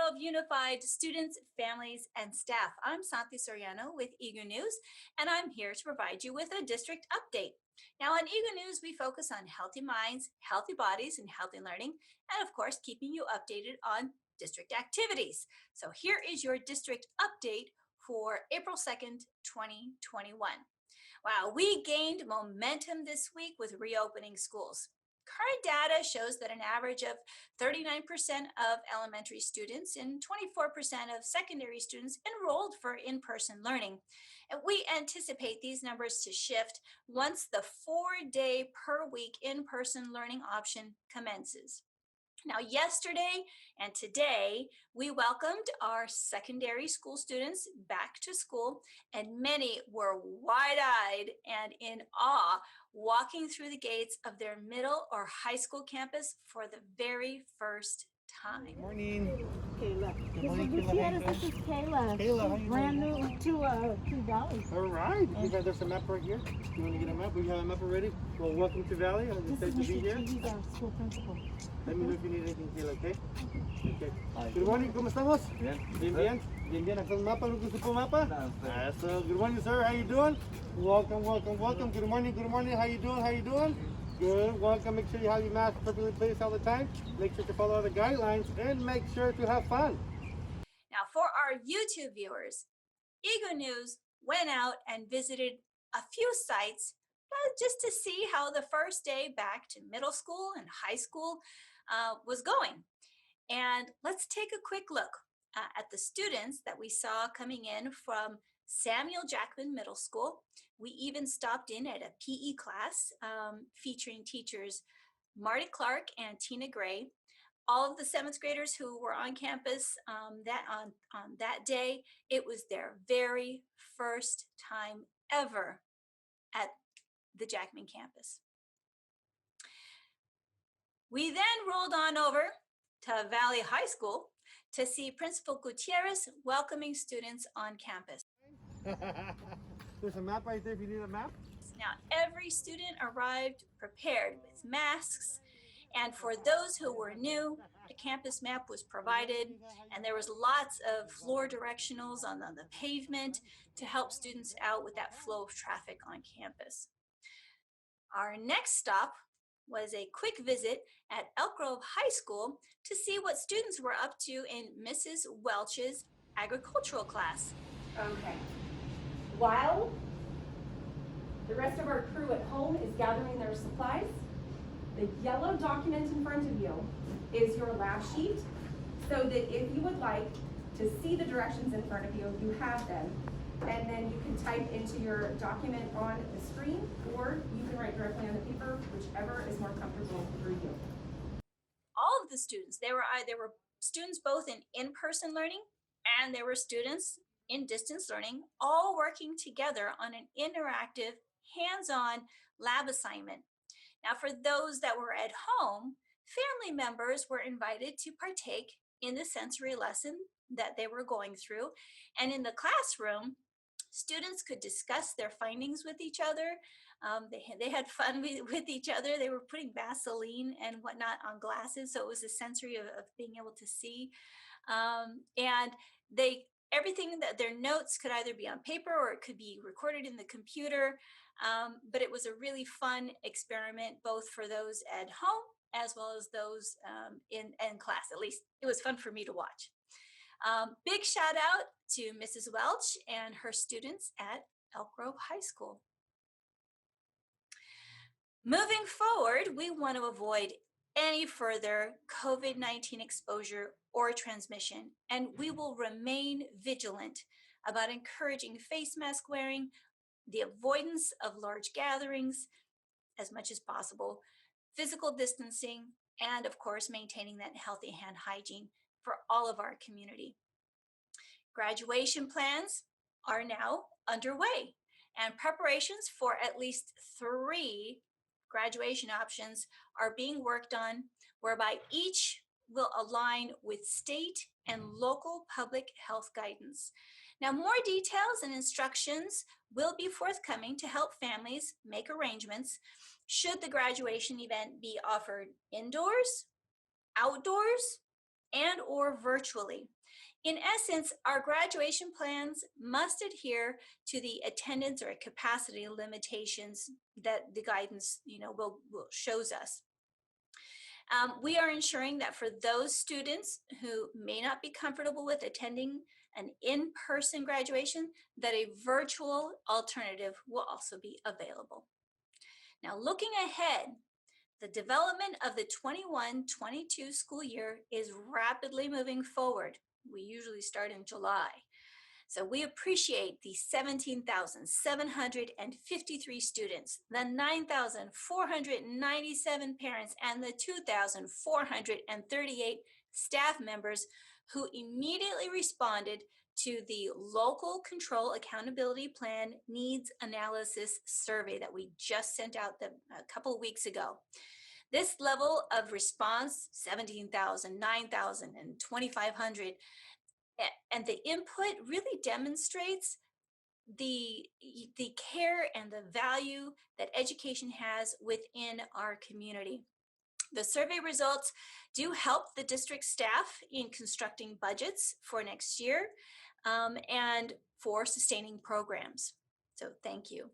of unified students, families, and staff. I'm Santi Soriano with EGU News, and I'm here to provide you with a district update. Now, on EGU News, we focus on healthy minds, healthy bodies, and healthy learning, and of course, keeping you updated on district activities. So, here is your district update for April 2nd, 2021. Wow, we gained momentum this week with reopening schools. Current data shows that an average of 39% of elementary students and 24% of secondary students enrolled for in person learning. And we anticipate these numbers to shift once the 4-day per week in person learning option commences. Now, yesterday and today, we welcomed our secondary school students back to school, and many were wide eyed and in awe walking through the gates of their middle or high school campus for the very first time. Morning. Kayla. Good morning, This is Kayla. How you Gutierrez. This doing? is Kayla. Kayla, how She's you brand doing? new to Valley. All right. You guys, there's a map right here. You want to get a map? We have a map already. Well, welcome to Valley. I'm This excited is to be Mr. here. T. He's our school principal. Let me know if you need anything, Kayla, okay? Okay. Good morning. ¿Cómo estamos? Bien. Bien, bien. Bien, bien. ¿Hasta el mapa? ¿No gusto po mapa? So, good morning, sir. How you doing? Welcome, welcome, welcome. Good morning, good morning. How you doing? How you doing? Good. Welcome. Make sure you have your mask properly placed all the time. Make sure to follow all the guidelines and make sure to have fun. Now, for our YouTube viewers, EGO News went out and visited a few sites just to see how the first day back to middle school and high school was going. And let's take a quick look at the students that we saw coming in from Samuel Jackman Middle School. We even stopped in at a PE class featuring teachers Marty Clark and Tina Gray. All of the seventh graders who were on campus on that day, it was their very first time ever at the Jackman campus. We then rolled on over to Valley High School to see Principal Gutierrez welcoming students on campus. There's a map right there if you need a map. Now, every student arrived prepared with masks, and for those who were new, a campus map was provided, and there was lots of floor directionals on the pavement to help students out with that flow of traffic on campus. Our next stop was a quick visit at Elk Grove High School to see what students were up to in Mrs. Welch's agricultural class. Okay. While the rest of our crew at home is gathering their supplies, the yellow document in front of you is your lab sheet, so that if you would like to see the directions in front of you, you have them. And then you can type into your document on the screen, or you can write directly on the paper, whichever is more comfortable for you. All of the students, there were students both in in-person learning and there were students in distance learning, all working together on an interactive, hands-on lab assignment. Now, for those that were at home, family members were invited to partake in the sensory lesson that they were going through. And in the classroom, students could discuss their findings with each other. They had fun with each other. They were putting Vaseline and whatnot on glasses, so it was a sensory of being able to see. And everything that their notes could either be on paper or it could be recorded in the computer. But it was a really fun experiment, both for those at home as well as those in class. At least it was fun for me to watch. Big shout out to Mrs. Welch and her students at Elk Grove High School. Moving forward, we want to avoid any further COVID-19 exposure or transmission, and we will remain vigilant about encouraging face mask wearing, the avoidance of large gatherings as much as possible, physical distancing, and of course, maintaining that healthy hand hygiene for all of our community. Graduation plans are now underway, and preparations for at least 3 graduation options are being worked on, whereby each will align with state and local public health guidance. Now, more details and instructions will be forthcoming to help families make arrangements should the graduation event be offered indoors, outdoors, and or virtually. In essence, our graduation plans must adhere to the attendance or capacity limitations that the guidance, will shows us. We are ensuring that for those students who may not be comfortable with attending an in-person graduation, that a virtual alternative will also be available. Now, looking ahead, the development of the 21-22 school year is rapidly moving forward. We usually start in July. So we appreciate the 17,753 students, the 9,497 parents, and the 2,438 staff members who immediately responded to the Local Control Accountability Plan Needs Analysis Survey that we just sent out a couple of weeks ago. This level of response, 17,000, 9,000, and 2,500, and the input really demonstrates the care and the value that education has within our community. The survey results do help the district staff in constructing budgets for next year and for sustaining programs. So thank you.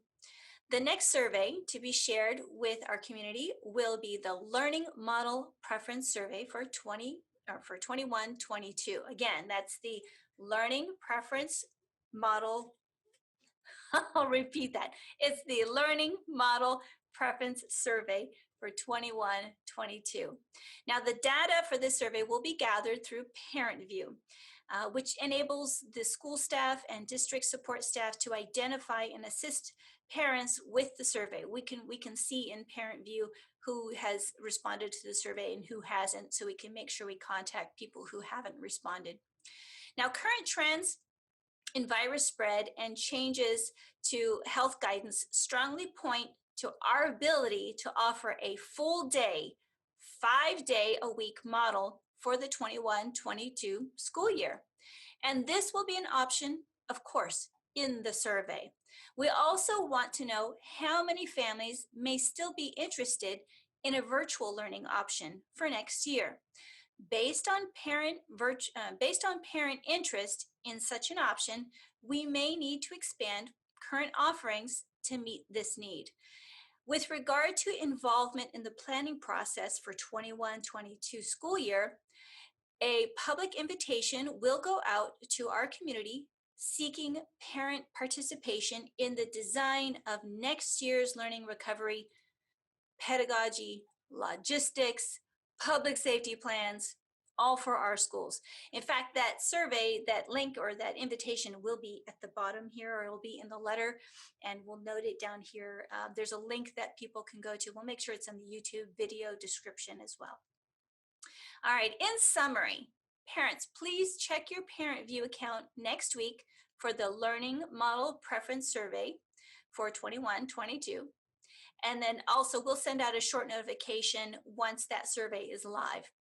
The next survey to be shared with our community will be the Learning Model Preference Survey for 21-22. Again, that's the Learning Preference Model. I'll repeat that. It's the Learning Model Preference Survey for 21-22. Now, the data for this survey will be gathered through ParentView, which enables the school staff and district support staff to identify and assist parents with the survey. We can see in ParentView who has responded to the survey and who hasn't, so we can make sure we contact people who haven't responded. Now, current trends in virus spread and changes to health guidance strongly point to our ability to offer a full day, 5-day-a-week model for the 21-22 school year. And this will be an option, of course, in the survey. We also want to know how many families may still be interested in a virtual learning option for next year. Based on parent interest in such an option, we may need to expand current offerings to meet this need. With regard to involvement in the planning process for 21-22 school year, a public invitation will go out to our community seeking parent participation in the design of next year's learning recovery, pedagogy, logistics, public safety plans, all for our schools. In fact, that survey, that link or that invitation will be at the bottom here, or it'll be in the letter, and we'll note it down here. There's a link that people can go to. We'll make sure it's in the YouTube video description as well. All right, in summary, parents, please check your ParentView account next week for the Learning Model Preference Survey for 21-22. And then also we'll send out a short notification once that survey is live.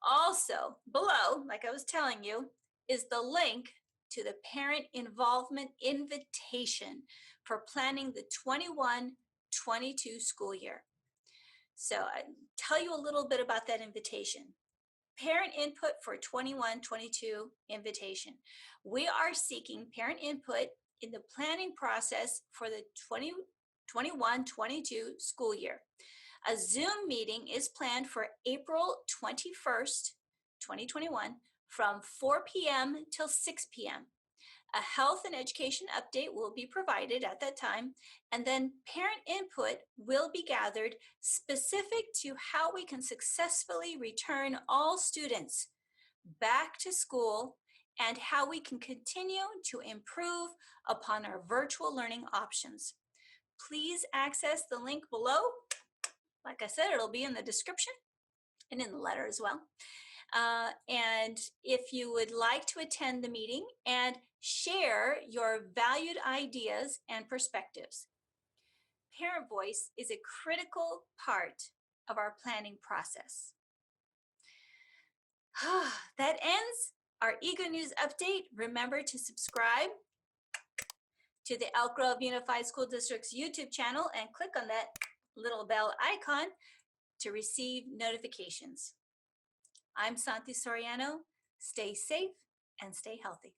Also below, like I was telling you, is the link to the parent involvement invitation for planning the 21-22 school year. So I'll tell you a little bit about that invitation. Parent input for 21-22 invitation. We are seeking parent input in the planning process for the 21-22 school year. A Zoom meeting is planned for April 21st, 2021 from 4 p.m. till 6 p.m. A health and education update will be provided at that time, and then parent input will be gathered specific to how we can successfully return all students back to school and how we can continue to improve upon our virtual learning options. Please access the link below. Like I said, it'll be in the description and in the letter as well. And if you would like to attend the meeting and share your valued ideas and perspectives, parent voice is a critical part of our planning process. That ends our EGU News update. Remember to subscribe to the Elk Grove Unified School District's YouTube channel and click on that little bell icon to receive notifications. I'm Santi Soriano. Stay safe and stay healthy.